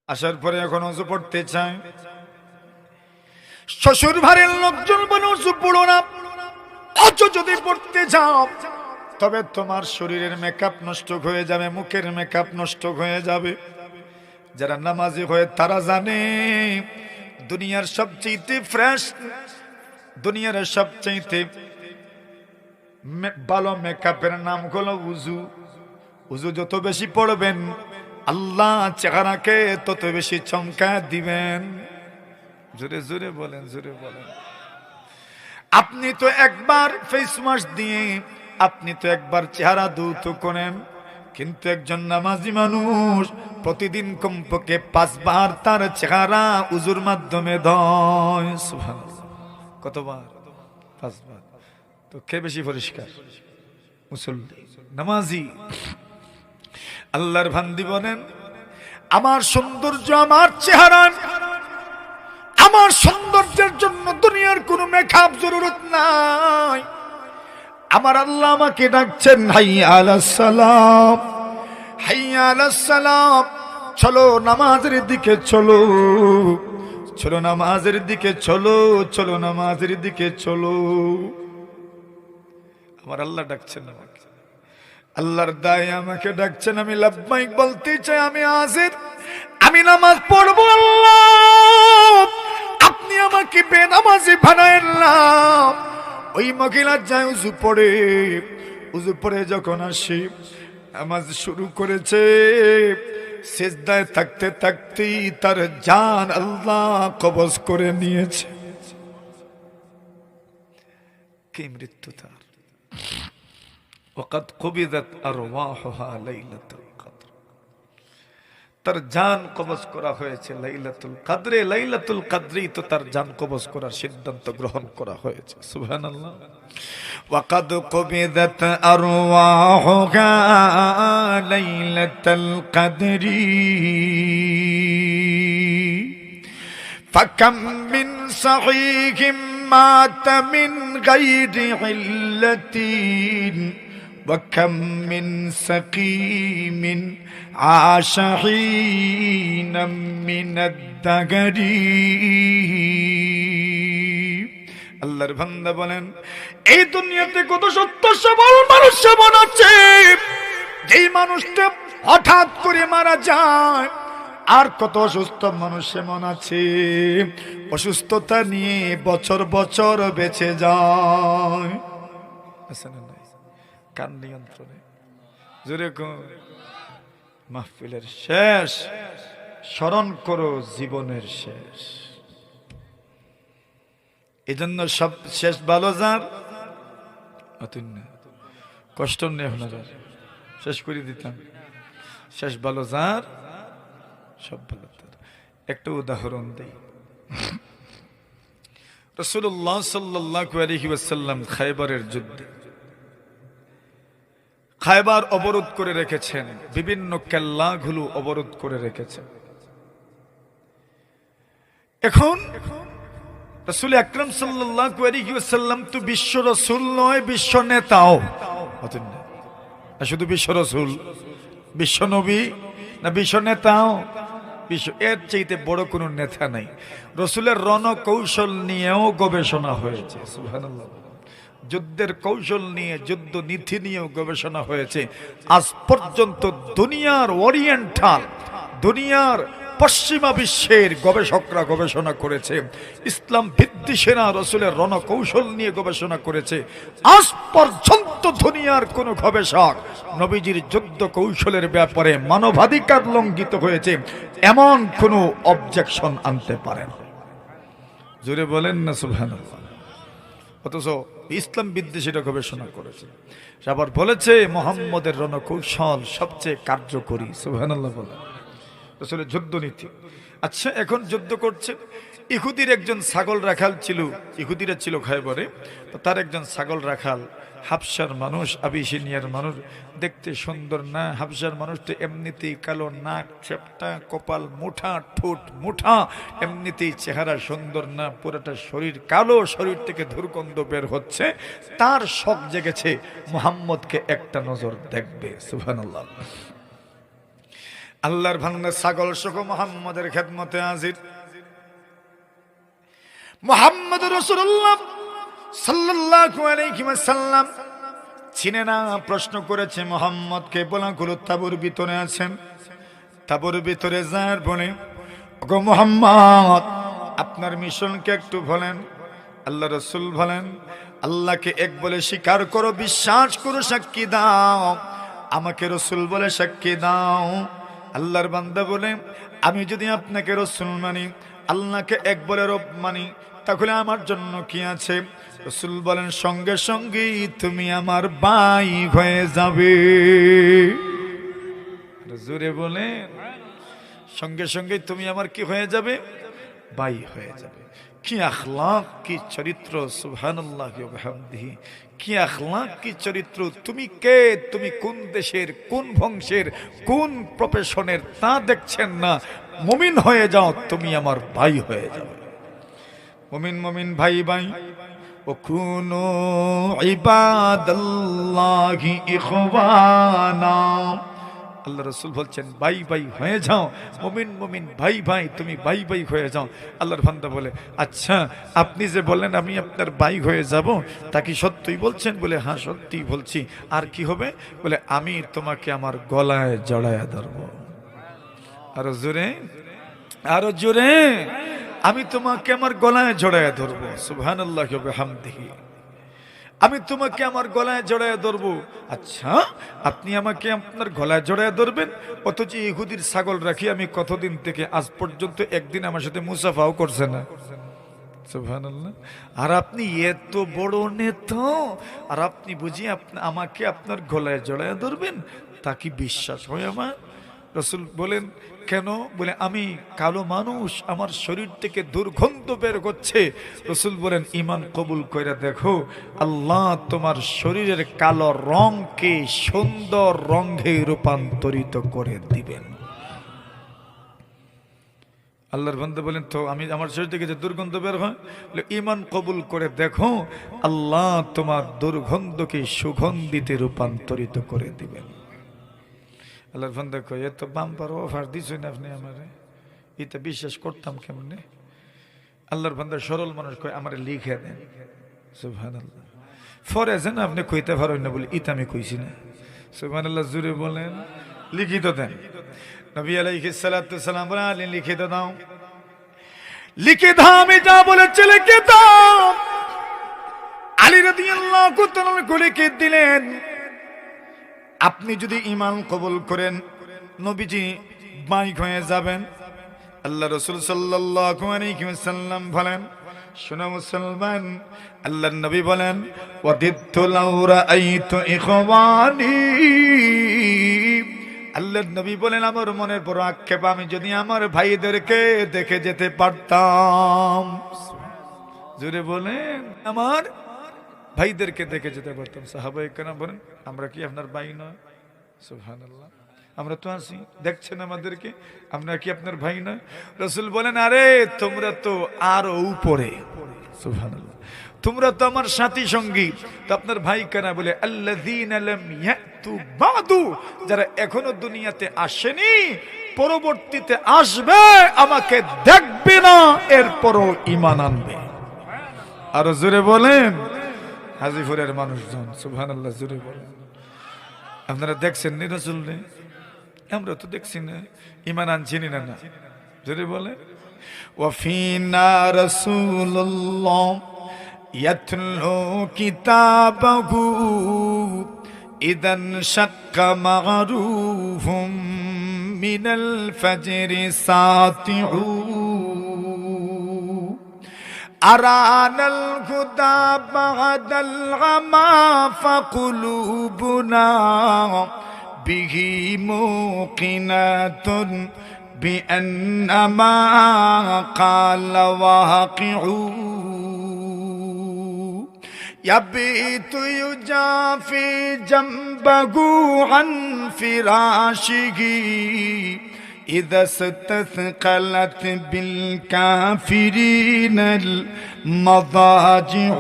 আসার পরে এখন অজু পড়তে চায়, শ্বশুর বাড়ির লোকজন বলে অজু পড়ো না, অজু যদি পড়তে যাও তবে তোমার শরীরের মেকআপ নষ্ট হয়ে যাবে, মুখের মেকআপ নষ্ট হয়ে যাবে। যারা নামাজি হয়ে তারা জানে দুনিয়ার সবচেয়ে ফ্রেশ, দুনিয়ার সবচেয়ে ভালো মেকআপের নাম হলো উজু। উজু যত বেশি পড়বেন আল্লাহ চেহারাকে তত বেশি চমকা দিবেন। জোরে জোরে বলেন, জোরে বলেন। আপনি তো একবার ফেস ওয়াশ দিয়ে, আপনি তো একবার চেহারা ধৌত করেন, কিন্তু একজন নামাজি মানুষ প্রতিদিন কমপক্ষে 5 বার তার চেহারা উজুর মাধ্যমে ধোয়। সুবহানাল্লাহ। কতবার? 5 বার। তো কে বেশি পরিষ্কার? মুসল্লি, নামাজি। আল্লাহর বান্দী বলেন, আমার সৌন্দর্য আমার চেহারা, আমার সৌন্দর্যের জন্য দুনিয়ার কোনো মেকআপ জরুরত নাই। আমার আল্লাহ আমাকে ডাকছেন, হাইয়া আলাস সালাম, হাইয়া আলাস সালাম, চলো নামাজের দিকে চলো, চলো নামাজের দিকে চলো, চলো নামাজের দিকে চলো। আমার আল্লাহ ডাকছেন আমাকে, আল্লাহর দায় আমাকে ডাকছেন। আমি লাব্বাইক বলতে চাই, আমি হাজির, আমি নামাজ পড়বো। আল্লাহ আপনি আমাকে বেনামাজি বানায়েন না। ওই মহিলা যায় উজু পড়ে, উজু পড়ে যখন আসি নামাজ শুরু করেছে, সিজদায় থাকতে থাকতেই তার জান আল্লাহ কবজ করে নিয়েছে। কি মৃত্যু তার! ওয়াকাদ কুবিদাত আরওয়াহুহা লাইলাতুল কদর, তার জান কবজ করা হয়েছে লাইলাতুল কদরে। লাইলাতুল কদরেই তো তার জান কবজ করার সিদ্ধান্ত গ্রহণ করা হয়েছে। সুবহানাল্লাহ। ওয়াকাদ কুবিদাত আরওয়াহুহা লাইলাতুল কদরি ফাকাম মিন সাহিহিম মাত মিন গায়রি ইল্লাতিন وكم من سقيم عاش حينا من الدهر। আল্লাহর বান্দা বলেন, এই দুনিয়াতে কত সত্য সবল মানুষ এমন আছে, যেই মানুষটা হঠাৎ করে মারা যায়। আর কত অসুস্থ মানুষ এমন আছে, অসুস্থতা নিয়ে বছর বছর বেঁচে যায়। আছে না? কান নিয়ন্ত্রণে জোরে মাহফিলের শেষ, স্মরণ করো জীবনের শেষ। এজন্য সব শেষ ভালো যার, কষ্ট নেই না, শেষ করে দিতাম। শেষ ভালো যার, সব ভালো তার। একটা উদাহরণ দেই। রাসূলুল্লাহ সাল্লাল্লাহু আলাইহি ওয়াসাল্লাম খায়বারের যুদ্ধে, খায়বার অবরোধ করে রেখেছেন, বিভিন্ন কেল্লাগুলো অবরোধ করে রেখেছেন। এখন রাসূল আকরাম সাল্লাল্লাহু আলাইহি ওয়াসাল্লাম তো বিশ্ব রাসূল নয়, বিশ্ব নেতাও। না শুধু বিশ্ব রাসূল, বিশ্ব নবী না বিশ্ব নেতাও। বিশ্ব, এর চাইতে বড় কোনো নেতা নাই। রাসূলের রণকৌশল নিয়েও গবেষণা হয়েছে। সুবহানাল্লাহ। যুদ্ধের কৌশল নিয়ে, যুদ্ধ নীতি নিয়েও গবেষণা হয়েছে। আজ পর্যন্ত দুনিয়ার ওরিয়েন্টাল, দুনিয়ার পশ্চিমা বিশ্বের গবেষকরা গবেষণা করেছে, ইসলাম বিদ্বেষীরা রাসূলের রণকৌশল নিয়ে গবেষণা করেছে। আজ পর্যন্ত দুনিয়ার কোন গবেষক নবীজির যুদ্ধ কৌশলের ব্যাপারে মানবাধিকার লঙ্ঘিত হয়েছে এমন কোন অবজেকশন আনতে পারে না। জোরে বলেন না সুবহানাল্লাহ। অথচ ইসলাম বিদ্বেষীরা গবেষণা করেছে, আবার বলেছে মুহাম্মদের রণকৌশল সবচেয়ে কার্যকরী। সুবহানাল্লাহ বলেন। রাসূলের যুদ্ধ নীতি। আচ্ছা, এখন যুদ্ধ করছে, ইহুদির একজন ছাগল রাখাল ছিল, ইহুদিরা ছিল খায়বরে, তো তার একজন ছাগল রাখাল, হাবশার মানুষ, আবিসিনিয়ার মানুষ, দেখতে সুন্দর না। হাবশার মানুষ তো এমনিতেই কালো, নাক চেপটা, কপাল মুঠা, ঠোঁট মুঠা, এমনিতেই চেহারা সুন্দর না, পুরোটা শরীর কালো, শরীর থেকে দুর্গন্ধ বের হচ্ছে। তার শখ জেগেছে মুহাম্মদকে একটা নজর দেখবে। সুবহানাল্লাহ। আল্লাহর ভান্ডার ছাগল সহ মুহাম্মাদের খেদমতে হাজির। মুহাম্মদ রাসূলুল্লাহ সাল্লাল্লাহু আলাইহি ওয়াসাল্লাম চিনে না, প্রশ্ন করেছে মুহাম্মদকে, বলা গুলো তাঁবুর ভিতরে আছেন। তাঁবুর ভিতরে যার বলে, ওগো মুহাম্মদ, আপনার মিশনকে একটু বলেন। আল্লাহ রাসূল বলেন, আল্লাহকে এক বলে স্বীকার করো, বিশ্বাস করো, সাক্ষী দাও, আমাকে রাসূল বলে সাক্ষী দাও। আল্লাহর বান্দা বলে, আমি যদি আপনাকে রাসূল মানি, আল্লাহকে এক বলে রব মানি, তাহলে আমার জন্য কি আছে? রাসূল বলেন, সঙ্গে সঙ্গেই তুমি আমার ভাই হয়ে যাবে। জোরে বলেন, সঙ্গে সঙ্গেই তুমি আমার কি হয়ে যাবে? ভাই হয়ে যাবে। কি আখলাক, কি চরিত্র! সুবহানাল্লাহ ওয়া বিহামদিহি। কি আখলাক, কি চরিত্র! তুমি কে, তুমি কোন দেশের, কোন বংশের, কোন প্রফেশনের তা দেখছেন না। মুমিন হয়ে যাও, তুমি আমার ভাই হয়ে যাবে। মুমিন মুমিন ভাই ভাই। ও কুনু ইবাদাল্লাহি ইখওয়ানা। আল্লাহ রাসূল বলছেন, ভাই ভাই হয়ে যাও, মুমিন মুমিন ভাই ভাই, তুমি ভাই ভাই হয়ে যাও। আল্লাহর বান্দা বলে, আচ্ছা আপনি যে বললেন আমি আপনার ভাই হয়ে যাব, তা কি সত্যই বলছেন? বলে, হ্যাঁ সত্যিই বলছি। আর কি হবে? বলে, আমি তোমাকে আমার গলায় জড়ায়া ধরবো। আরো জোরে, আরো জোরে। আমি তোমাকে আমার গলায় জড়ায়া ধরবো। সুবহানাল্লাহি ওয়া বিহামদিহি। আমি তোমাকে আমার গলায় জড়ায় ধরবো। আচ্ছা আপনি আমাকে আপনার গলায় জড়ায় ধরবেন, অথচ ইহুদির ছাগল রাখি আমি কতদিন থেকে, আজ পর্যন্ত একদিন আমার সাথে মুসাফাও করছে না। সুবহানাল্লাহ। আর আপনি এত বড় নেতা, আর আপনি বুঝি আমাকে আপনার গলায় জড়ায় ধরবেন? তা কি বিশ্বাস হয় আমার? রাসূল বলেন, কেন? বলে, আমি কালো মানুষ, আমার শরীর থেকে দুর্গন্ধ বের হচ্ছে। রাসূল বলেন, ঈমান কবুল করে দেখো, আল্লাহ তোমার শরীরের কালো রংকে সুন্দর রঙে রূপান্তরিত করে দিবেন। আল্লাহর বান্দা বলেন, তো আমি আমার শরীর থেকে যে দুর্গন্ধ বের হয়, ঈমান কবুল করে দেখো, আল্লাহ তোমার দুর্গন্ধকে সুগন্ধিতে রূপান্তরিত করে দিবেন। আল্লাহর বান্দা কয়, এত বাম্পার অফার দিছেন আপনি আমারে, এটা বিশ্বাস করতাম কেমনে? আল্লাহর বান্দা সরল মানুষ কয়, আমারে লিখে দেন। সুবহানাল্লাহ। ফরে যেন আপনি কইতে পারেন না বলে ইতা আমি কইছি না। সুবহানাল্লাহ, জুড়ে বলেন, লিখিত দেন। নবী আলাইহিস সালাতু সালাম বলেন, লিখিত দাও। লিখে দাও, আমি যা বলেছি লিখে দাও। আলী রাদিয়াল্লাহু তাআলা লিখে দিলেন। আপনি যদি ঈমান কবুল করেন, নবীজি ভাই হয়ে যাবেন। আল্লাহ রাসূল সাল্লাল্লাহু আলাইহি ওয়াসাল্লাম বলেন, শোনো মুসলমান, আল্লাহর নবী বলেন, ওয়াদিতু লাউ রাআইতু ইখওয়ানি। আল্লাহর নবী বলেন, আমার মনের বড় আক্ষেপ, আমি যদি আমার ভাইদেরকে দেখে যেতে পারতাম। জোরে বলেন, আমার ভাইদেরকে দেখে যেতে পারতাম। সাহাবায়ে কেরাম বলেন, আমরা কি আপনার ভাই নয়? সুবহানাল্লাহ, আমরা তো আছি, দেখছেন আমাদেরকে, আমরা কি আপনার ভাই নয়? রাসূল বলেন, আরে তোমরা তো আরো উপরে। সুবহানাল্লাহ, তোমরা তো আমার সাথী সঙ্গী, তো আপনার ভাই কেনা? বলে, আল্লাযীনা লাম ইয়াতু বাদু, যারা এখনো দুনিয়াতে আসেনি, পরবর্তীতে আসবে, আমাকে দেখবে না, এরপরও ঈমান আনবে। আরো জোরে বলেন, হাজীপুরের মানুষজন। সুবহানাল্লাহ, জোরে বলেন। আপনারা দেখছেন নি রাসূল নে? আমরা তো দেখছি না, ঈমান আনছিনি না। জোরে বলে, ওয়া ফিনা রাসূলুল্লাহ ইয়াতলু কিতাবাহু ইদান শাক্কা মাগরুফুম মিনাল ফাজরি সাতিউ আরানাল হুদা বাদাল গামা ফাকুলুবুনা বিহি মুকিনাতুন বিআন্নামা ক্বালা ওয়াকিউ ইয়াবিতু ইউজাফি জামবাহু আন ফিরাশিহি إذا استثقلت بالكافرين المضاجع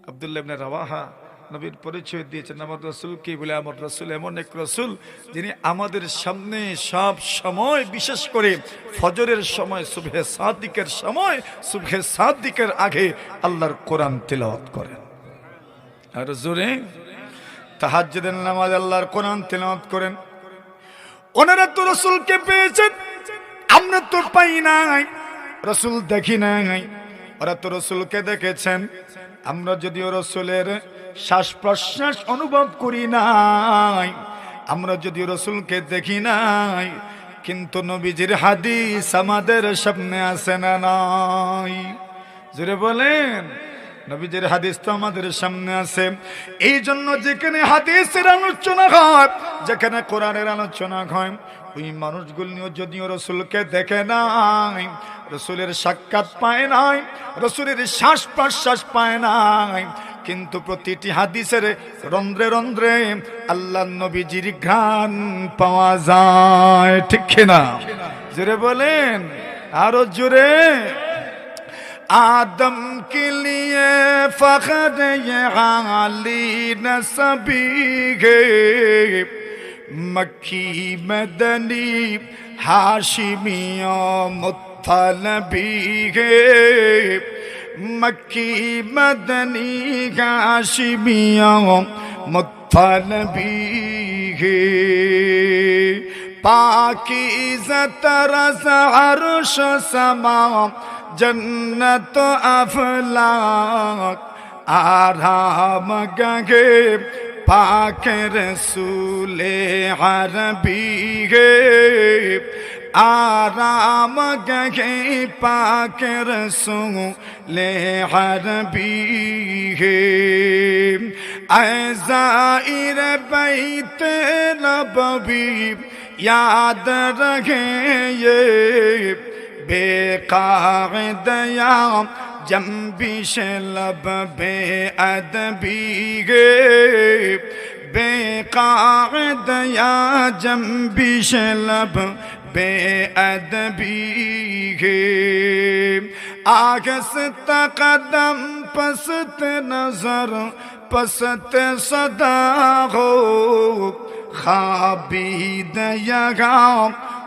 আব্দুল্লাহ ইবনে রাওয়াহা নবীর পরিচয় দিয়েছেন আমার রাসূল কি বলে, আমার রাসূল এমন এক রাসূল যিনি আমাদের সামনে সব সময়, বিশেষ করে ফজরের সময়, সুবহে সাদিকের সময়, সুবহে সাদিকের আগে আল্লাহর কোরআন তেলাওয়াত করেন। আর জোরে তাহাজ্জুদের নামাজ আল্লাহর কোরআন তেলাওয়াত করেন। ওনারা তো রাসূলকে পেয়েছেন, আমরা তো পাই নাই, রাসূল দেখি নাই। ওরা তো রাসূলকে দেখেছেন, আমরা যদিও রাসূলের শ্বাস প্রশ্বাস অনুভব করি নাই, আমরা যদিও রাসূলকে দেখি নাই, কিন্তু নবীজির হাদিস আমাদের সামনে আছে না নাই? জোরে বলেন, নবীজির হাদিস তো আমাদের সামনে আছে। এই জন্য যেখানে হাদিসের আলোচনা হয়, যেখানে কোরআনের আলোচনা হয়, ওই মানুষগুলো যদিও রাসূলকে দেখে নাই, রাসূলের সাক্ষাৎ পায় নাই, রাসূলের শ্বাস প্রশ্বাস পায় নাই, কিন্তু প্রতিটি হাদিসের রন্ধ্রে রন্ধ্রে আল্লাহর নবীজির ঘ্রাণ পাওয়া যায়। ঠিক কিনা? জোরে বলেন, আরো জোরে। आदम के लिए फख्र ये आली नसबी है, मक्की मदनी हाशिमिया मुत्तलबी है, मक्की मदनी हाशिमिया मुत्तलबी है, पाकीज़ा तरज़ अर्श समा जन्नत अफलाक आराम गंगे पाक रसूले अरबी गे, आराम गंगे पाक रसूले अरबी गे, ऐज़ाइर बैत नबवी याद रखे ये, बेकायदया जंबिश लब बेअदबी गे, बेकायदया जंबिश लब बेअदबी गे, आगस्त कदम पस्त नजर पस्त सदा हो, खाबीद यगा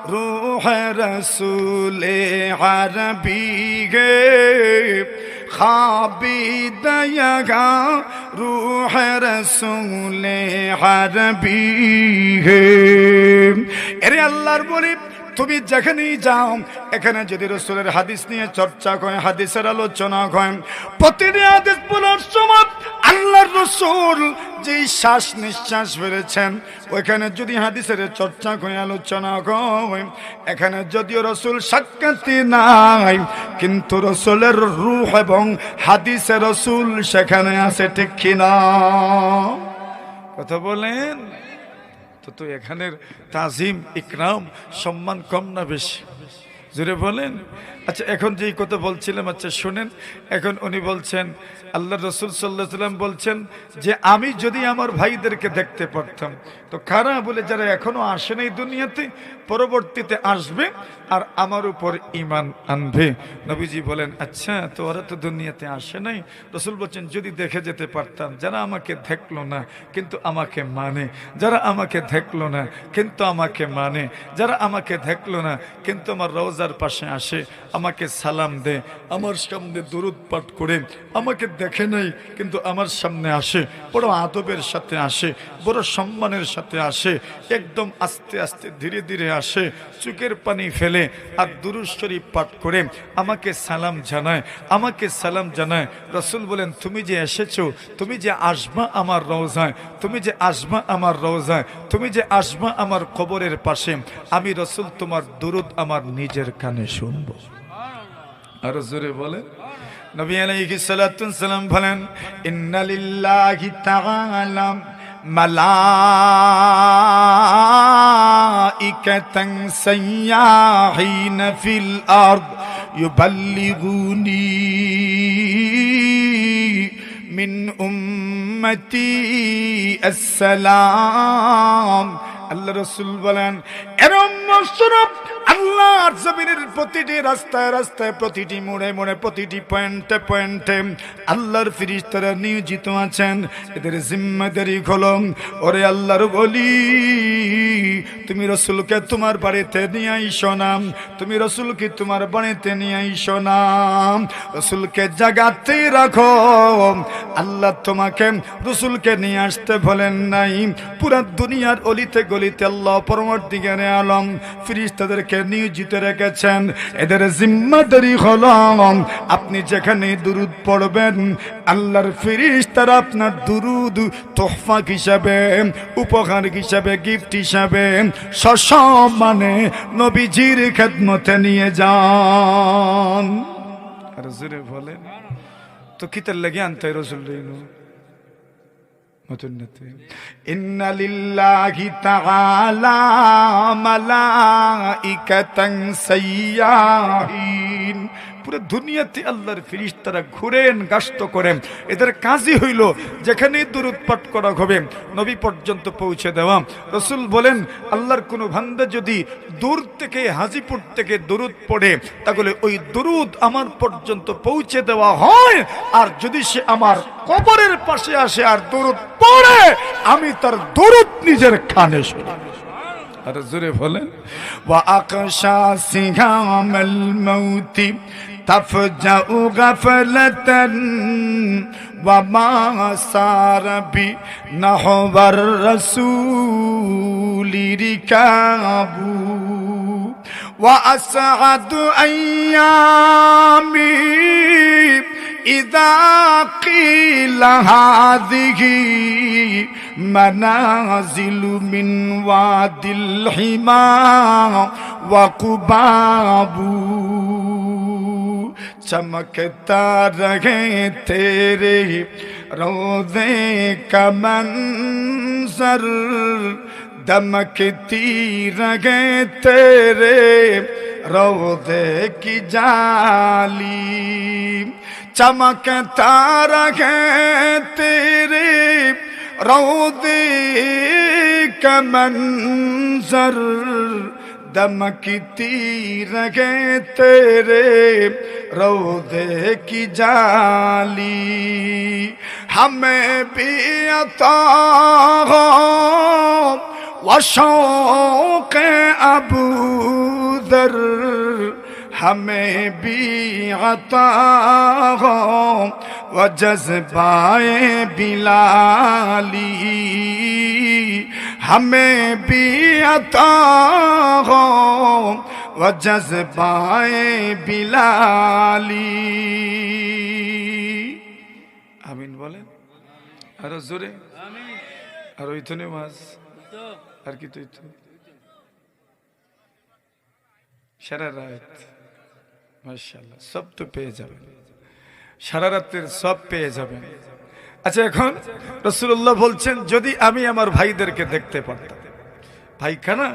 रूह रसूले अरबी गे, खाबीद यगा रूह रसूले अरबी गे। এরে আল্লাহর বলি, তুমি যেখানেই যাও, এখানে যদি রাসূলের হাদিস নিয়ে চর্চা হয়, হাদিসের আলোচনা হয়, প্রতিটি হাদিস বলার সময় আল্লাহর রাসূল যেই শ্বাস নিঃশ্বাস ফেলেছেন, ওইখানে যদি হাদিসের চর্চা হয়, আলোচনা হয়, এখানে যদিও রাসূল সাক্ষাৎ নাই, কিন্তু রাসূলের রূহ এবং হাদিসে রাসূল সেখানে আছে। ঠিক কিনা? কথা বলেন তো এখানের তাজিম ইকরাম সম্মান কম না বেশি? জোরে বলেন। আচ্ছা, এখন যেই কথা বলছিলাম, আচ্ছা শুনেন। এখন উনি বলছেন, আল্লাহ রসুল সাল্লাল্লাহু আলাইহি ওয়াসাল্লাম বলছেন যে আমি যদি আমার ভাইদেরকে দেখতে পারতাম, তো কারা বলে যারা এখনো আসে নাই দুনিয়াতে, পরবর্তীতে আসবে আর আমার উপর ঈমান আনবে। নবীজি বলেন, আচ্ছা তো ওরা তো দুনিয়াতে আসে নাই। রসুল বলছেন, যদি দেখে যেতে পারতাম, যারা আমাকে দেখলো না কিন্তু আমাকে মানে, যারা আমাকে দেখলো না কিন্তু আমাকে মানে, যারা আমাকে দেখলো না কিন্তু আমার রওজার পাশে আসে, আমাকে সালাম দে, আমার সামনে দুরূদ পাঠ করে, আমাকে দেখে নাই কিন্তু আমার সামনে আসে, বড় আদবের সাথে আসে, বড় সম্মানের সাথে আসে, একদম আস্তে আস্তে ধীরে ধীরে আসে, চোখের পানি ফেলে আর দুরূদ শরীফ পাঠ করে আমাকে সালাম জানায়, আমাকে সালাম জানায়। রাসূল বলেন, তুমি যে এসেছো, তুমি যে আসবা আমার রওজায়, তুমি যে আসবা আমার রওজায়, তুমি যে আসবা আমার কবরের পাশে, আমি রাসূল তোমার দুরূদ আমার নিজের কানে শুনবো। আর জোরে বলে নবী আলাইহিস সালাতু ওয়াস সালাম বলেন, ইন্না লিল্লাহি তাআলা মালাইকাতান সাইয়াহিন ফিল আরদ ইউবাল্লিগুনি মিন উম্মতি আসসালাম। আল্লাহ রাসূল বলেন, এরম মশরফ আল্লাহর জমিনের প্রতিটি রাস্তায় রাস্তায়, প্রতিটি মোড়ে মোড়ে, প্রতিটি পয়েন্টে পয়েন্টে আল্লাহর ফেরেশতারা নিয়োজিত আছেন। এদের জিম্মাদারি হলো, ওরে আল্লাহর ওলি, তুমি রাসূলকে তোমার বাড়িতে নিয়ে আইসো না, তুমি রাসূলকে তোমার বাড়িতে নিয়ে আইসো না, রাসূলকে জাগাতে রাখো। আল্লাহ তোমাকে রাসূলকে নিয়ে আসতে বলেন নাই। পুরা দুনিয়ার অলিতে গলিতে আল্লাহ পরবর্তীকারে আলম ফেরেশতাদেরকে নিয়োজিত রেখেছেন। এদের জিম্মাদারি হলো, আপনি যেখানে দুরূদ পড়বেন আল্লাহর ফেরেশতারা আপনার দুরূদ তোহফা হিসাবে, উপহার হিসাবে, গিফট হিসাবে সসম্মানে নবীজির খেদমতে নিয়ে যান। আর জোরে বলেন তো কিতার লাগে আনতে রাসূল লইনো মতনতে। ইন্না লিল্লাহি তাআলা মালাইকাতান সাইয়্যাহিন। পুরো দুনিয়াতে আল্লাহর ফেরেশতারা ঘুরেন, গাস্ত করেন। এদের কাজই হইল যেখানে দুরূদ পাঠ করা হবে নবী পর্যন্ত পৌঁছে দেওয়া। রাসূল বলেন, আল্লাহর কোনো বান্দা যদি দূর থেকে, হাজিপুর থেকে দুরূদ পড়ে, তাহলে ওই দুরূদ আমার পর্যন্ত পৌঁছে দেওয়া হয়। আর যদি সে আমার কবরের পাশে আসে আর দুরূদ পড়ে, আমি তার দুরূদ নিজের কানে শুনি। আর জোরে বলেন, ওয়া আকশা সিহামাল মাউতি তাফজাউ গাফলাতান ওয়া মা সারাবি নাহবার রাসূলি রিকাবু ওয়া আসআদু আইয়ামি ইযা কিলা হাযিহি মানাজিলু মিন ওয়াদিল হিমা ওয়া কুবাবু চমকতা রহে তেরে রোজে কা মনজর দমকতি রহে তেরে রোজে কি জালি चमकता रहे तेरे रौदे का मंजर दमकती रहे तेरे रौदे की जाली हमें भी अता हो वशौक़ अबू दर हमें भी अता हो व जज़्बाए बिलाली हमें भी अता हो व जज़्बाए बिलाली। आमीन बोलें আর জোরে আর ওইখানে মাছ আর কি তো সারা রাত মাশাআল্লাহ সব তো পেয়ে যাবেন, সারা রাতের সব পেয়ে যাবেন। আচ্ছা, এখন রাসূলুল্লাহ বলছেন, যদি আমি আমার ভাইদেরকে দেখতে পারতাম, ভাইখানা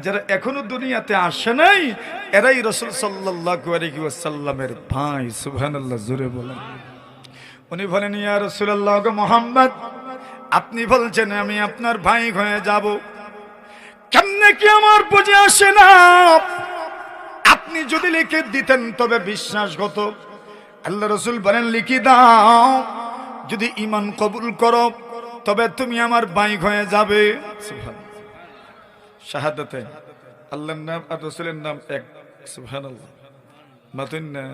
যারা এখনো দুনিয়াতে আসে নাই, এরাই রাসূল সাল্লাল্লাহু আলাইহি ওয়াসাল্লামের ভাই। সুবহানাল্লাহ, জোরে বলেন। উনি বলেন, ইয়া রাসূলুল্লাহ গো মুহাম্মদ, আপনি বলছেন আমি আপনার ভাই হয়ে যাব, কেমনে কি আমার বুঝে আসে না। আপনি যদি লিখে দিতেন তবে বিশ্বাস হতো। আল্লাহ রাসূল বলেন, লিখে দাও, যদি ঈমান কবুল করো তবে তুমি আমার ভাই হয়ে যাবে। সুবহানাল্লাহ, শাহাদাতে আল্লাহর নাম আর রাসূলের নাম এক। সুবহানাল্লাহ, মাতুন না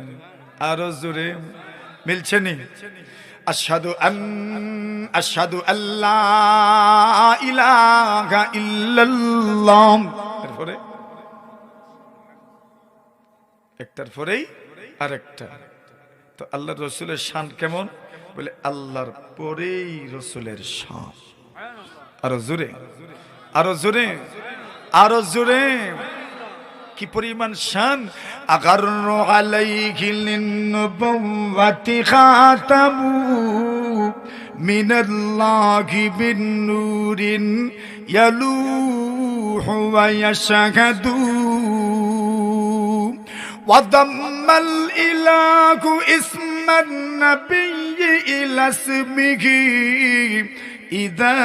আরো জোরে মিলছে নি। আশহাদু আল্লা ইলাহা ইল্লাল্লাহ, তারপরে একটার পরেই আরেকটা। তো আল্লাহর রাসূলের শান কেমন? বলে আল্লাহর পরেই রাসূলের শান। আরো জোরে, আরো জোরে, আরো জোরে। কি পরিমাণ শান! আগারু আলাইহি লিন্নুবুওয়াতি খাতামু মিনাল্লাহি বিন্নুরিন ইয়ালুহু ওয়া ইয়াশহাদু وضم الإله اسم النبي إلى اسمه إذا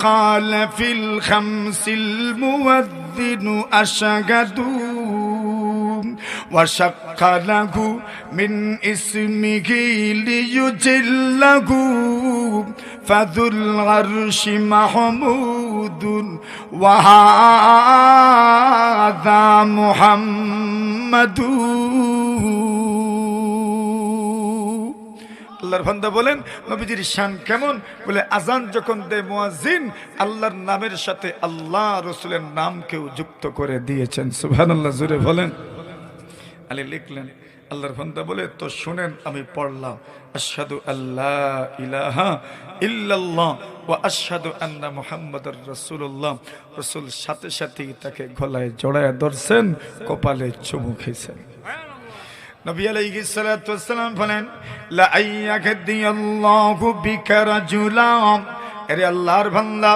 قال في الخمس المؤذن أشهد وشق له من اسمه ليجله فذو العرش محمود وهذا محمد আল্লাহর বান্দা বলেন নবীজির শান কেমন? বলে আজান যখন দেয় মুয়াজ্জিন আল্লাহর নামের সাথে আল্লাহ রাসূলের নামকেও যুক্ত করে দিয়েছেন। সুবহানাল্লাহ, জোরে বলেন। আলী লিখলেন, আল্লাহর বান্দা বলে তো শুনেন আমি পড়লাম আশহাদু আল্লা ইলাহা ইল্লাল্লাহ ওয়া আশহাদু আন্না মুহাম্মাদুর রাসূলুল্লাহ। রাসূল সাথে সাথেই তাকে গলায় জড়ায় ধরছেন, কপালে চুমু খেয়েছেন। নবী আলাইহিস সালাতু ওয়াস সালাম বলেন লা আইয়াহদিয়াল্লাহু বিকা রাজুলাম, আরে আল্লাহর বান্দা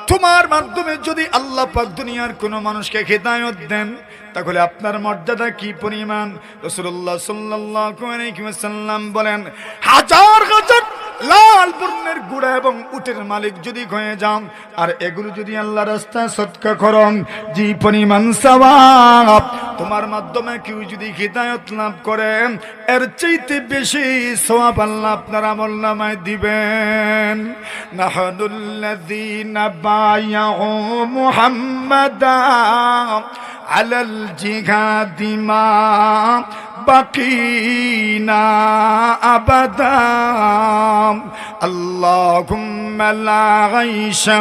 তোমার মাধ্যমে যদি আল্লাহ পাক দুনিয়ার কোন মানুষকে হিদায়াত দেন তাহলে আপনার মর্যাদা কি পরিমাণ। রাসূলুল্লাহ সাল্লাল্লাহু আলাইহি ওয়াসাল্লাম বলেন হাজার হাজার লাল বর্ণের ঘোড়া এবং উটের মালিক যদি হয়ে যান আর এগুলো যদি আল্লাহর রাস্তায় সদকা করেন, যে পরিমাণ সওয়াব তোমার মাধ্যমে কেউ যদি হিদায়াত লাভ করে এর চাইতে বেশি সওয়াব আল্লাহ আপনার আমলনামায় দিবেন। নাহনুল্লাযীনা বায়াউ মুহাম্মাদা আলাল জিহাদি মা বাকিনা আবাদা আল্লাহুম্মা লা গাইশা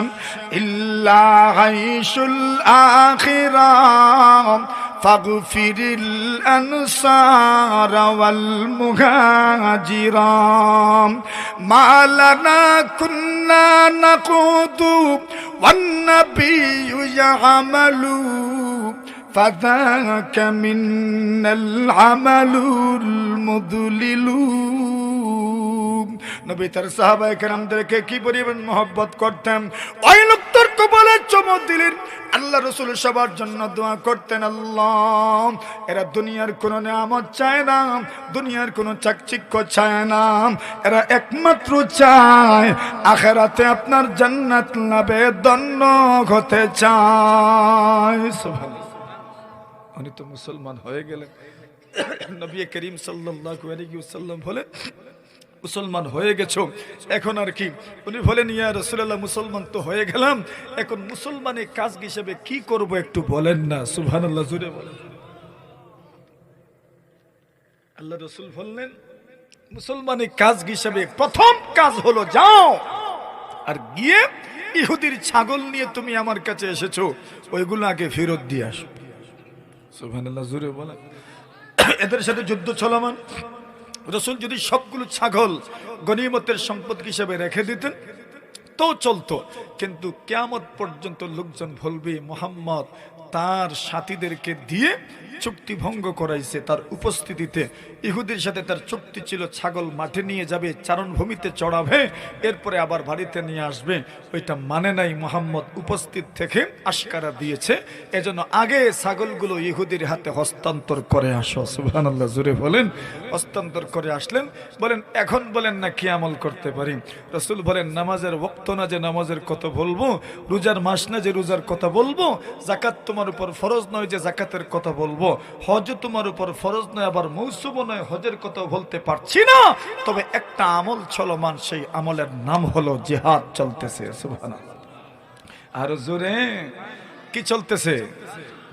ইল্লা গাইশুল আখিরাহ ফাগফিরিল আনসার ওয়াল মুহাজিরাম মা লানা কুন্না নাকুতু ওয়ান নাবিয়্যু ইয়ামালু فذاك منا العمل المضلل। নবী তার সাহাবায়ে কেরামদেরকে কি পরিমাণ মহব্বত করতেন, ওই লোকটার কপালে চুমু দিলেন। আল্লাহ রাসূল সবার জন্য দোয়া করতেন, আল্লাহ এরা দুনিয়ার কোনো নিয়ামত চায় না, দুনিয়ার কোনো চাকচিক্য চায় না, এরা একমাত্র চায় আখিরাতে আপনার জান্নাত লাভে ধন্য হতে চায়। সুবহানাল্লাহ। উনি তো মুসলমান হয়ে গেলেন। নবী করিম সাল্লাল্লাহু আলাইহি ওয়াসাল্লাম বলে মুসলমান হয়ে গেছো, এখন আর কি? উনি বলেন ইয়া রাসূলুল্লাহ মুসলমান তো হয়ে গেলাম, এখন মুসলমানের কাজ হিসেবে কি করব একটু বলেন না। সুবহানাল্লাহ, জোরে বলেন। আল্লাহ রাসূল বললেন মুসলমানের কাজ হিসেবে প্রথম কাজ হলো যাও আর গিয়ে ইহুদির ছাগল নিয়ে তুমি আমার কাছে এসেছো ওইগুলো আগে ফেরত দিয়ে আসো। সুবহানাল্লাহ, জোরে বলেন। এদের সাথে যুদ্ধ চলমান। রাসূল যদি সবগুলো ছাগল গনিমতের সম্পদ হিসেবে রেখে দিতেন তো চলতো, কিন্তু কিয়ামত পর্যন্ত লোকজন বলবে মুহাম্মদ তার সাথীদেরকে দিয়ে চুক্তি ভঙ্গ করাইছে। তার উপস্থিতিতে ইহুদির সাথে তার চুক্তি ছিল ছাগল মাঠে নিয়ে যাবে, চারণভূমিতে চড়াবে, এরপরে আবার বাড়িতে নিয়ে আসবে। ওইটা মানে নাই, মুহাম্মদ উপস্থিত থেকে আশকারা দিয়েছে, এজন্য আগে ছাগলগুলো ইহুদির হাতে হস্তান্তর করে আসো। সুবহানাল্লাহ, জোরে বলেন। হস্তান্তর করে আসলেন, বলেন এখন বলেন না কি আমল করতে পারি। রাসূল বলেন নামাজের ওয়াক্ত না যে নামাজের কথা বলবো, রোজার মাস না যে রোজার কথা বলবো, যাকাত তোমার উপর ফরজ নয় যে যাকাতের কথা বলবো, হজ তোমার উপর ফরজ নয় আবার মৌসুম নয় হজের কথা বলতে পারছি না, তবে একটা আমল চলমান, সেই আমলের নাম হলো জিহাদ চলতেছে। সুবহানাল্লাহ, আর জোরে কি চলতেছে?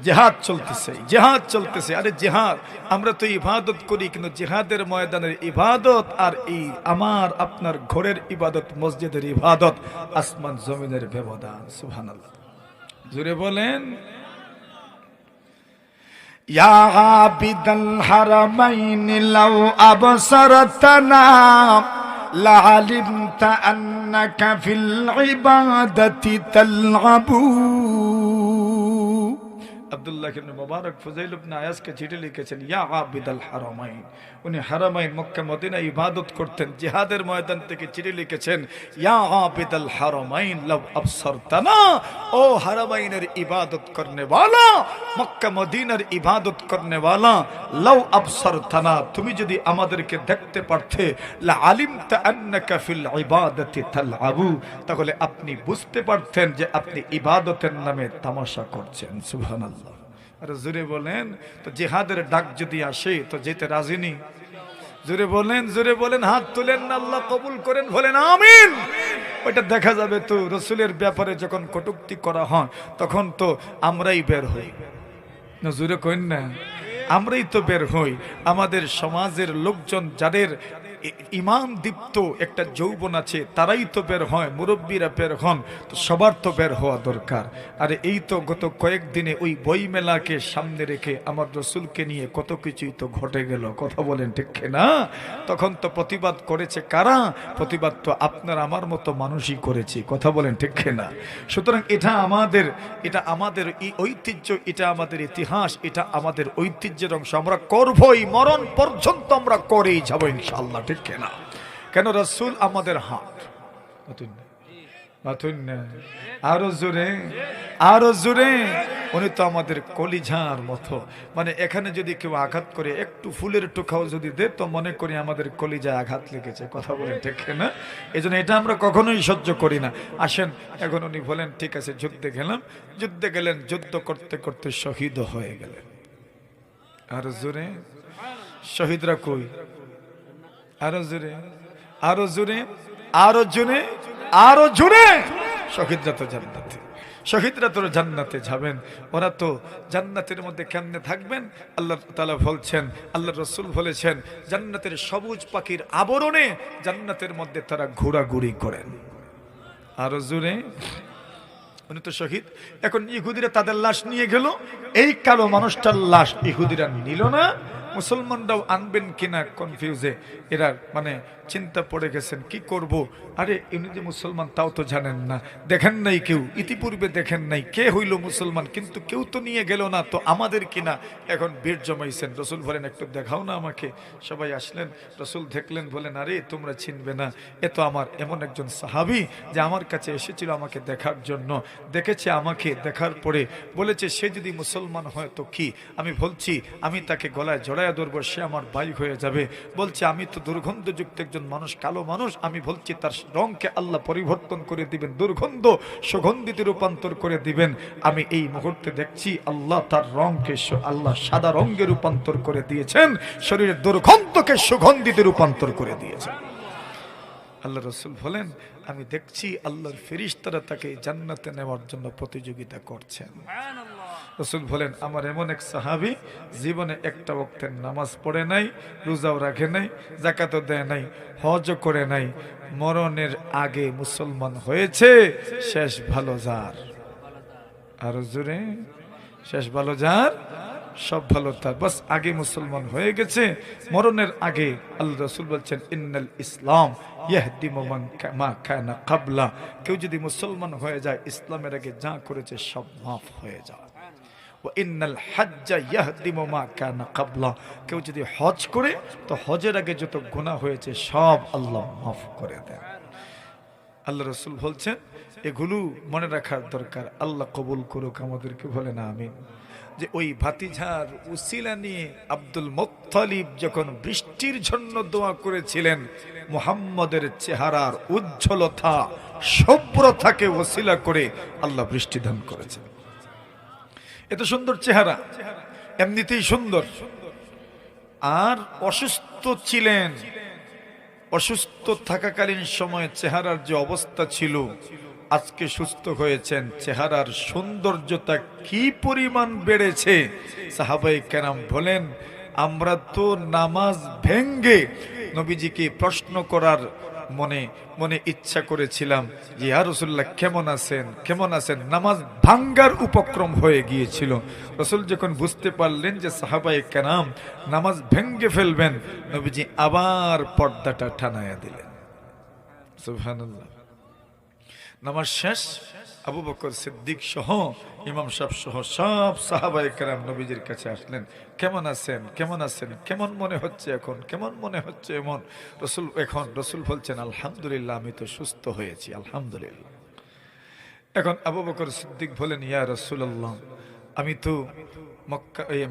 জিহাদ চলতেছে, জিহাদ চলতেছে। আরে জিহাদ, আমরা তো ইবাদত করি, কিন্তু জিহাদের ময়দানের ইবাদত আর এই আমার আপনার ঘরের ইবাদত, মসজিদের ইবাদত, আসমান জমিনের ব্যবধান। সুবহানাল্লাহ, জোরে বলেন। ইয়া আবিদাল হারামাইন লাউ আবসারতানা লাআলিমতা আন্নাকা ফিল ইবাদাতি তালআবু। আব্দুল্লাহ ইবনে মুবারক ফুজাইল ইবনে আয়াসকে চিঠি লিখেছেন, ইয়া আবিদাল হারামাইন, উনি হারামাইন মক্কা মদিনা ইবাদত করতেন, জিহাদের ময়দান থেকে চিঠি লিখেছেন, ইয়া আবিদাল হারামাইন লাউ আবসারতানা, ও হারামাইনের ইবাদত করনে वाला, মক্কা মদিনার ইবাদত করনে वाला, লাউ আবসারতানা, তুমি যদি আমাদেরকে দেখতে পারতে, লা আলিমতা আন্নাকা ফিল ইবাদাতি তালআবু, তাহলে আপনি বুঝতে পারতেন যে আপনি ইবাদতের নামে তামাশা করছেন। সুবহানাল্লাহ, আর জোরে বলেন, তো জিহাদের ডাক যদি আসে তো যেতে রাজি নি? জোরে বলেন, হাত তুলেন না, আল্লাহ কবুল করেন, বলেন আমিন। ওইটা দেখা যাবে তো রসুলের ব্যাপারে যখন কটূক্তি করা হয় তখন তো আমরাই বের হই, জোরে কইন না, আমরাই তো বের হই। আমাদের সমাজের লোকজন যাদের ইমান দীপ্ত একটা যৌবন আছে তারাই তো বের হয়, মুরব্বীরা বের হন, তো সবার তো বের হওয়া দরকার। আরে এই তো গত কয়েকদিনে ওই বই মেলাকে সামনে রেখে আমার রসুলকে নিয়ে কত কিছুই তো ঘটে গেল, কথা বলেন ঠিক না? তখন তো প্রতিবাদ করেছে কারা? প্রতিবাদ তো আপনার আমার মতো মানুষই করেছি, কথা বলেন ঠিক না? সুতরাং এটা আমাদের ঐতিহ্য, এটা আমাদের ইতিহাস, এটা আমাদের ঐতিহ্যের অংশ। আমরা করবই, মরণ পর্যন্ত আমরা করেই যাবো ইনশাআল্লাহ, ঠিক না? কেন? রাসূল আমাদের হাত। আরো জোরে, উনি তো আমাদের কলিজার মতো। মানে এখানে যদি কেউ আঘাত করে, একটু ফুলের টোকাও যদি দে, তো মনে করি আমাদের কলিজায় আঘাত লেগেছে, কথা বলেন ঠিক না? এই জন্য এটা আমরা কখনোই সহ্য করি না। আসেন, এখন উনি বলেন ঠিক আছে যুদ্ধে গেলেন, যুদ্ধ করতে করতে শহীদ হয়ে গেলেন। আরো জোরে, শহীদরা কই? আরো জোরে, শহীদরা তো জান্নাতে যাবেন। ওরা তো জান্নাতের মধ্যে কেমনে থাকবেন? আল্লাহ তাআলা বলছেন, আল্লাহ রাসূল বলেছেন, জান্নাতের সবুজ পাখির আবরণে জান্নাতের মধ্যে তারা ঘোরাঘুরি করেন। আরো জোরে, উনি তো শহীদ। এখন ইহুদিরা তাদের লাশ নিয়ে গেল, এই কালো মানুষটার লাশ ইহুদিরা নিল না, মুসলমানরাও আনবেন কিনা কনফিউজে এরা মানে চিন্তা পড়ে গেছেন, কি করব? আরে ইনি যে মুসলমান তাও তো জানেন না, দেখেন নাই কেউ, ইতিপূর্বে দেখেন নাই কে হইল মুসলমান, কিন্তু কেউ তো নিয়ে গেল না, তো আমাদের কিনা? এখন ভিড় জমাইছেন। রসুল বলেন একটু দেখাও না আমাকে। সবাই আসলেন, রসুল দেখলেন, বলেন আরে তোমরা চিনবে না, এ তো আমার এমন একজন সাহাবী যে আমার কাছে এসেছিল আমাকে দেখার জন্য, দেখেছে, আমাকে দেখার পরে বলেছে সে যদি মুসলমান হয় তো কি? আমি বলছি আমি তাকে গলায় জড়ায় ধরবো, সে আমার ভাই হয়ে যাবে। বলছে আমি তো দুর্গন্ধযুক্ত একজন মানুষ, কালো মানুষ, আমি বলছি তার রংকে আল্লাহ পরিবর্তন করে দিবেন, দুর্গন্ধ সুগন্ধিতে রূপান্তর করে দিবেন। আমি এই মুহূর্তে দেখছি আল্লাহ তার রংকে আল্লাহ সাদা রঙে রূপান্তর করে দিয়েছেন, শরীরের দুর্গন্ধকে সুগন্ধিতে রূপান্তর করে দিয়েছেন। আল্লাহ রসুল বলেন আমি দেখছি আল্লাহর ফেরেশতারা তাকে জান্নাতে নেওয়ার জন্য প্রতিযোগিতা করছেন। রসুল বলেন আমার এমন এক সাহাবী জীবনে একটা ওয়াক্তের নামাজ পড়ে নাই, রোজাও রাখে নাই, যাকাতও দেয় নাই, হজও করে নাই, মরণের আগে মুসলমান হয়েছে, শেষ ভালো যার। আরো জোরে, শেষ ভালো যার, সব ভালো তার, বাস আগে মুসলমান হয়ে গেছে, মরণের আগে। আল্লাহ রাসূল বলছেন ইন্নাল ইসলাম ইয়াহদিমু মা কানা ক্বাবলা, কেউ যদি মুসলমান হয়ে যায় ইসলামের আগে যা করেছে সব মাফ হয়ে যায়। ওয়া ইন্নাল হাজ্জা ইয়াহদিমু মা কানা ক্বাবলা, কেউ যদি হজ করে তো হজের আগে যত গুনাহ হয়েছে সব আল্লাহ মাফ করে দেন। আল্লাহ রাসূল বলছেন এগুলো মনে রাখার দরকার। আল্লাহ কবুল করুক আমাদেরকে, বলেন আমিন। যে ওই ভাতিজার উসিলা নিয়ে আব্দুল মুত্তালিব যখন বৃষ্টির জন্য দোয়া করেছিলেন, মুহাম্মদের চেহারার উজ্জ্বলতা শুভ্রতাকে ওসিলা করে আল্লাহ বৃষ্টি দান করেছেন। এত সুন্দর চেহারা, এমনিতেই সুন্দর, আর অসুস্থ ছিলেন। অসুস্থ থাকাকালীন সময়ে চেহারার যে অবস্থা ছিল, আজকে সুস্থ হয়েছেন, চেহারার সৌন্দর্যতা কি পরিমাণ বেড়েছে। সাহাবায়ে কেরাম বলেন আমরা তো নামাজ ভেঙ্গে নবীজিকে প্রশ্ন করার মনে মনে ইচ্ছা করেছিলাম যে ইয়া রাসূলুল্লাহ কেমন আছেন। নামাজ ভাঙ্গার উপক্রম হয়ে গিয়েছিল। রাসূল যখন বুঝতে পারলেন যে সাহাবায়ে কেরাম নামাজ ভেঙ্গে ফেলবেন, নবীজি আবার পর্দাটা টানায়া দিলেন। সুবহানাল্লাহ। নামাজ শেষ, আবু বকর সিদ্দিক সহ ইমাম সাহেব সহ সব সাহাবায়ে কেরাম নবীজির কাছে আসলেন। কেমন আছেন, কেমন মনে হচ্ছে এখন, কেমন মনে হচ্ছে এমন। রসুল বলছেন আলহামদুলিল্লাহ, আমি তো সুস্থ হয়েছি, আলহামদুলিল্লাহ। এখন আবু বকর সিদ্দিক বলেন ইয়া রাসূলুল্লাহ, আমি তো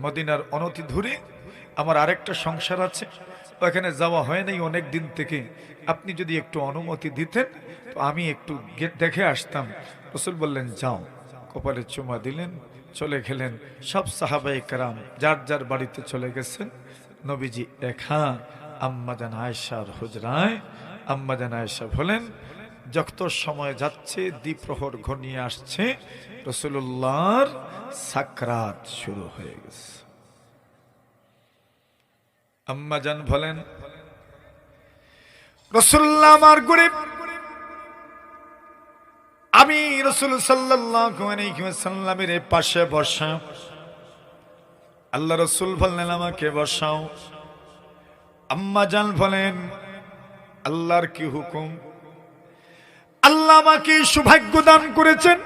মদিনার অনতি দূরে আমার আরেকটা সংসার আছে, ওখানে যাওয়া হয় নাই অনেক দিন থেকে, আপনি যদি একটু অনুমতি দিতেন তো আমি একটু দেখে আসতাম। রাসূল বললেন যাও। কপালে চুমা দিলেন, চলে গেলেন। সব সাহাবায়ে কেরাম যার যার বাড়িতে চলে গেছেন। নবীজি একা আম্মাজান আয়েশার হুজরায়। আম্মাজান আয়েশা বলেন, যত সময় যাচ্ছে দ্বিপ্রহর ঘনিয়ে আসছে, রাসূলুল্লাহর সাকরাত শুরু হয়ে গেছে। আম্মাজান বলেন, রাসূলুল্লাহ আমার গরিব, আমি রাসূল সাল্লাল্লাহু আলাইহি ওয়াসাল্লামের পাশে বসা। আল্লাহ রাসূল বললেন, আমাকে বসাও। আম্মাজান বলেন, আল্লাহর কি হুকুম? আল্লাহ আমাকে সৌভাগ্য দান করেছেন,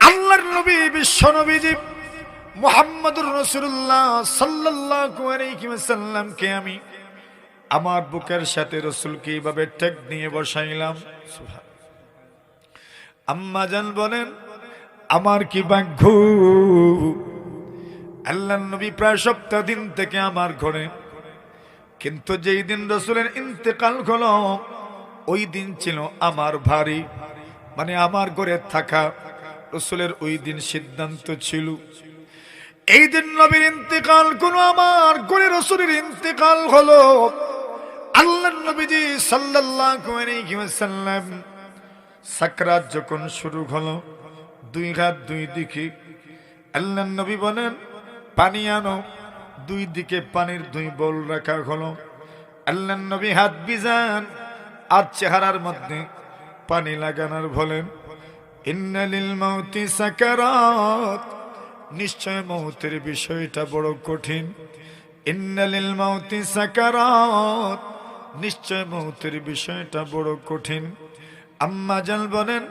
আল্লাহর নবী বিশ্ব নবীজি মুহাম্মদুর রাসূলুল্লাহ সাল্লাল্লাহু আলাইহি ওয়াসাল্লামকে আমি আমার বুকের সাথে রাসূলকে এইভাবে টেক নিয়ে বসাইলাম। আম্মাজান বলেন, আমার কি ভাগ্য, আল্লাহর নবী প্রায় সপ্তাহ দিন থেকে আমার ঘরে, কিন্তু যেই দিন রাসূলের ইন্তেকাল হলো ওই দিন ছিল আমার ভারী, মানে আমার ঘরে থাকা। রাসূলের ওই দিন সিদ্ধান্ত ছিল এই দিন নবীর ইন্তেকাল কোনো, আমার ঘরে রাসূলের ইন্তেকাল হলো। আল্লাহর নবীজি সাল্লাল্লাহু আলাইহি ওয়াসাল্লাম সাকরাত যখন শুরু হলো, দুই হাত দুই দিকে। আল্লাহর নবী বলেন, পানি আনো। দুই দিকে পানির দুই বোল রাখা হলো। আল্লাহর নবী হাত ভিজান আর চেহারার মধ্যে পানি লাগানোর বলেন, ইন্না লিল মাউতি সাকারাত, নিশ্চয় মৌতের বিষয়টা বড় কঠিন। ইন্না লিল মাউতি সাকারাত, নিশ্চয় মৌতের বিষয়টা বড় কঠিন। আম্মাজান বলেন,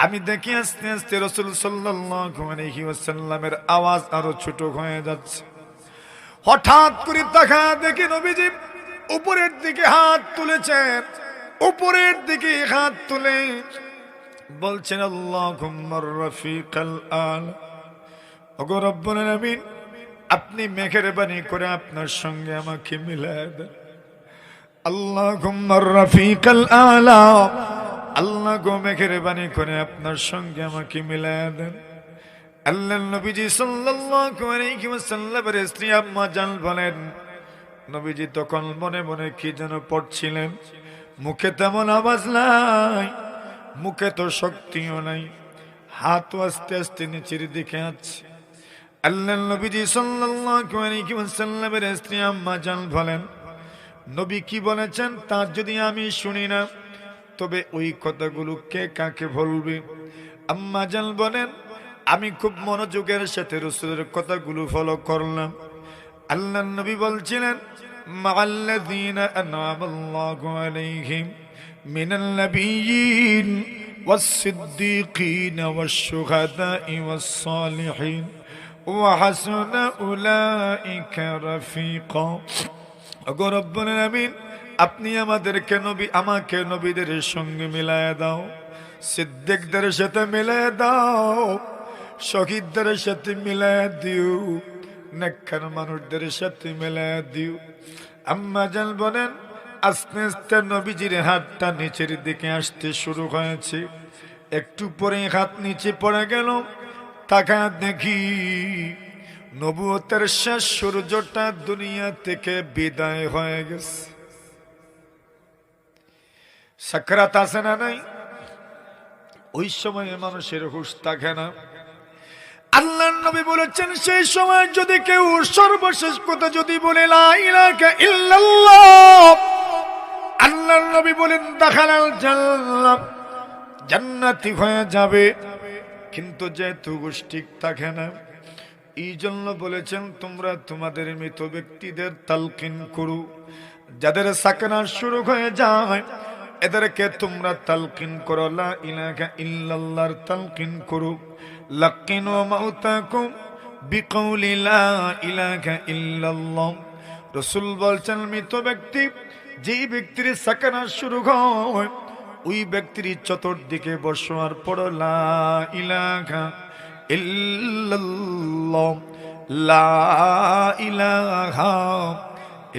আমি দেখি আস্তে আস্তে রাসূল সাল্লাল্লাহু আলাইহি ওয়াসাল্লামের আওয়াজ আরো ছোট হয়ে যাচ্ছে। হঠাৎ করে তাকা দেখি নবীজি উপরের দিকে হাত তুলেছেন। উপরের দিকে হাত তুলে বলছেন, আল্লাহুম্মার রাফিকাল আলা, ওগো রব্বুল আলামিন, আপনি মেহেরবানি করে আপনার সঙ্গে আমাকে মিলায় দেন। আল্লাহুম্মার রাফিকাল আলা, আল্লাহ গো মেহেরবানি করে আপনার সঙ্গে আমাকে মিলায় দেন। আল্লাহর নবীজি সাল্লাল্লাহু আলাইহি ওয়াসাল্লামের স্ত্রী আম্মা জান বলেন, নবীজি তখন মনে মনে কি যেন পড়ছিলেন। মুখে তেমন আওয়াজ নাই, মুখে তো শক্তিও নাই, হাত আস্তে আস্তে নিচের দিকে আছে। আল্লাহর নবীজি সাল্লাল্লাহু আলাইহি ওয়াসাল্লামের স্ত্রী আম্মা জান বলেন, নবী কি বলেছেন তা যদি আমি শুনি না, তবে ওই কথাগুলো কে কাকে বলবে? আম্মা জান বলেন, আমি খুব মনোযোগের সাথে রাসূলের কথাগুলো ফলো করলাম। আল্লাহর নবী বলছিলেন, মাআল্লাযীনা আনআমাল্লাহু আলাইহিম মিনাল নাবিয়্যিন ওয়াস-সিদ্দীকীন ওয়াশ-শুহাদা'i ওয়াস-সালিহিন ওয়া হাসুনা উলাইকা রাফীকা। ওগো রব্বুল আলামিন, আপনি আমাদেরকে নবী, আমাকে নবীদের সঙ্গে মিলায় দাও, সিদ্দিকদের সাথে মিলায় দাও, শহীদদের সাথে মিলায় দিও, নেককার মানুষদের সাথে মিলায় দিও। আম্মা জান বলেন, আস্তে আস্তে নবীজির হাতটা নিচের দিকে আসতে শুরু হয়েছে। একটু পরে হাত নিচে পড়ে গেল। তাকা দেখি নবুয়তের শেষ সূর্যটা দুনিয়া থেকে বিদায় হয়ে গেছে। সাকরাত আছে না নাই? ওই সময়ে মানুষের হুঁশ থাকে না। আল্লাহর নবী বলেছেন, সেই সময় যদি কেউ সর্বশেষ কথা যদি বলে লা ইলাহা ইল্লাল্লাহ, আল্লাহর নবী বলেন দাখালাল জান্নাত, জান্নাতি হয়ে যাবে। কিন্তু যেহেতু হুঁশ ঠিক থাকে না, এই জন্য বলেছেন তোমরা তোমাদের মৃত ব্যক্তিদের তালকিন করো। যাদের সাকরাত শুরু হয়ে যায় এদেরকে তোমরা তালকিন করো, লা ইলাহা ইল্লাল্লাহর তালকিন করো। লাকিনু মাউতাকুম বিকাউলি লা ইলাহা ইল্লাল্লাহ। রাসূল বলছেন, মৃত ব্যক্তি, যেই ব্যক্তির সাকরাত শুরু হয় ওই ব্যক্তির চতুর্দিকে বসার পর লা ইলাহা ইল্লাল্লাহ, লা ইলাহা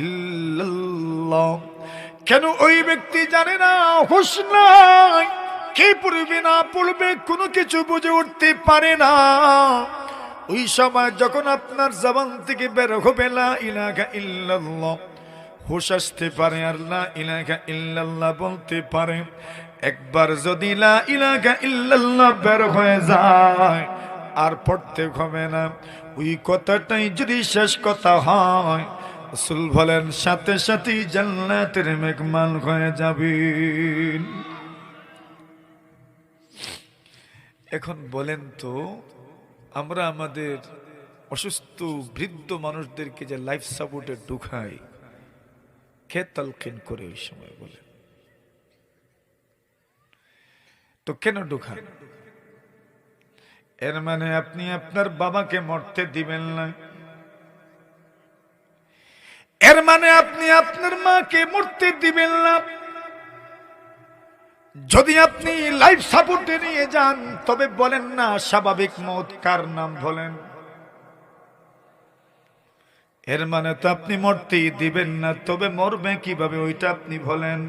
ইল্লাল্লাহ। কেন? ওই ব্যক্তি জানে না হুঁশ নাই, কি পড়বে না পড়বে কোনো কিছু বুঝে উঠতে পারে না। ওই সময় যখন আপনার জবান থেকে বের হবে লা ইলাহা ইল্লাল্লাহ, হুঁশ আসতে পারে আর লা ইলাহা ইল্লাল্লাহ বলতে পারে। একবার যদি লা ইলাহা ইল্লাল্লাহ বের হয়ে যায় আর পড়তে হবে না। ওই কথাটাই যদি শেষ কথা হয়, রাসূল বলেন সাথে সাথেই জান্নাতের মেহমান হয়ে যাবেন। এখন বলেন তো, আমরা আমাদের অসুস্থ বৃদ্ধ মানুষদেরকে যে লাইফ সাপোর্টে ঢুকাই, কে তালকিন করে ওই সময় বলেন তো? কেন ঢুকান? এর মানে আপনি আপনার বাবাকে মরতে দিবেন না, এর মানে আপনি আপনার মাকে মরতে দিবেন না। যদি আপনি লাইফ সাপোর্টে নিয়ে যান তবে বলেন না স্বাভাবিক মওত কার নাম বলেন। এর মানে তো আপনি মরতেই দিবেন না, তবে মরবে কিভাবে ওইটা আপনি বলেন।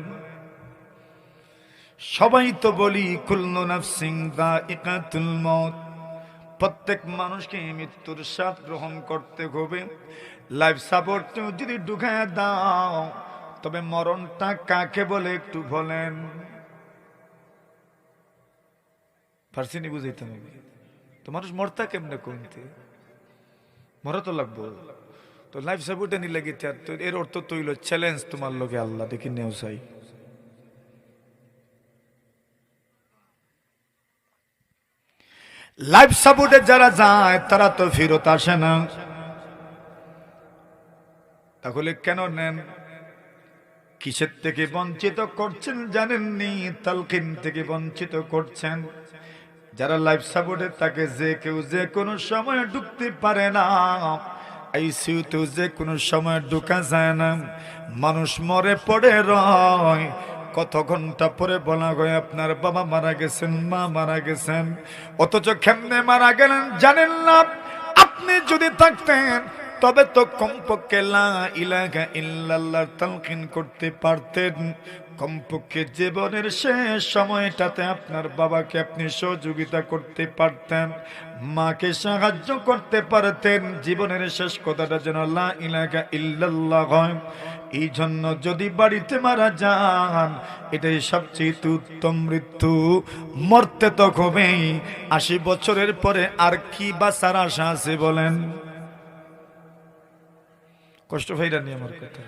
সবাই তো বলি কুল্লু নাফসিন যায়িকাতুল মওত, প্রত্যেক মানুষকে মৃত্যুর স্বাদ গ্রহণ করতে হবে। লাইফ সাপোর্ট যদি ঢুকায় দাও তবে মরণটা কাকে বলে একটু বলেন। পারছিনি বুঝাইতে হবে তো? মানুষ মরতা কেমনে কমতে? মরা তো লাগবো তো। লাইফ সাপোর্টে নি লাগে তো এর অর্থ তো হইল চ্যালেঞ্জ তোমার লগে আল্লাহ দেখি নেও চাই। লাইফ সাপোর্টে যারা যায় তারা তো ফেরত আসে না। তাহলে কেন নেন? কিসের থেকে বঞ্চিত করছেন জানেননি? তালকিন থেকে বঞ্চিত করছেন। যারা লাইফ সাপোর্টে তাকে যে কেউ যে কোনো সময় ঢুকতে পারে না, আইসিইউতেও যে কোনো সময় ঢুকা যায় না। মানুষ মরে পড়ে রয়, কত ঘন্টা পরে বলা হয় আপনার বাবা মারা গেছেন, মা মারা গেছেন, অথচ কেমনে মারা গেলেন জানেন না। আপনি যদি থাকতেন তবে তো কমপক্ষে লা ইলাহা ইল্লাল্লাহ তালকিন করতে পারতেন। কমপক্ষে জীবনের শেষ সময়টাতে আপনার বাবাকে আপনি সহযোগিতা করতে পারতেন, মাকে সাহায্য করতে পারতেন। জীবনের শেষ কথাটা যেন লা ইলাহা ইল্লাল্লাহ হয়। এই জন্য যদি বাড়িতে মারা যান এটাই সবচেয়ে উত্তম মৃত্যু। মরতে তো হবেই, ৮০ বছরের পরে আর কি বাঁচার আশা আছে বলেন? কষ্ট ভাইরা নিয়ে আমার কথা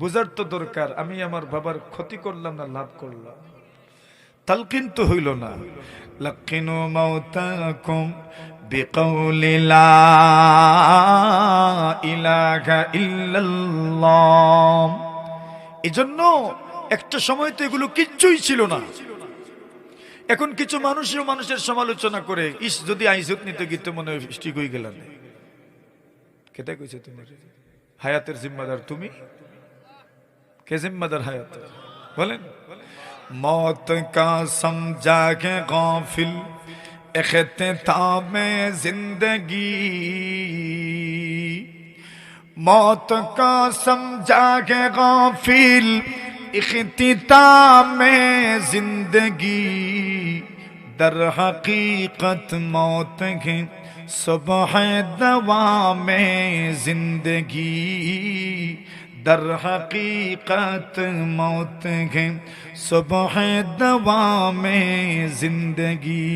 বুঝার তো দরকার। আমি আমার বাবার ক্ষতি করলাম না লাভ করলাম? তালকিন তো হইল না। লাকিনু মাউতাকুম বিকাউলি লা ইলাহা ইল্লাল্লাহ। এজন্য একটা সময় তো এগুলো কিচ্ছুই ছিল না। এখন কিছু মানুষের সমালোচনা করে, ইস যদি আইজত নিতে গিয়ে মনে হয় ঠিক হয়ে গেল। কেটা কইছে তোমার? হায়াতের জিম্মাদার তুমি। কে জিম্মাদার হায়াতের বলেন? मौत का समझा के गाफिल इख्तिताम जिंदगी, मौत का समझा के गाफिल इख्तिताम जिंदगी, दर हकीकत मौत के सुबह दवा में जिंदगी, दर हकीकत मौत है सुबह दवा में जिंदगी।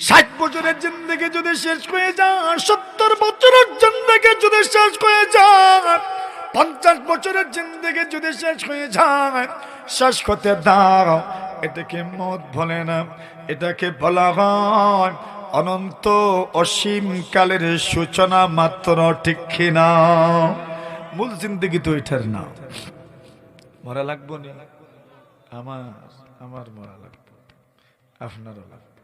60 বছরের জিন্দেগি যদি শেষ হয়ে যায়, 70 বছরের জিন্দেগি যদি শেষ হয়ে যায়, 50 বছরের জিন্দেগি যদি শেষ হয়ে যায়, শেষ হতে দাও। এটাকে মত বলে না, এটাকে বলা হয় অনন্ত অসীম কালের সূচনা মাত্র, ঠিক কিনা? মূল জিন্দগি তো এটার না। মরা লাগবো না আমার মরা লাগবো, আপনারও লাগবো।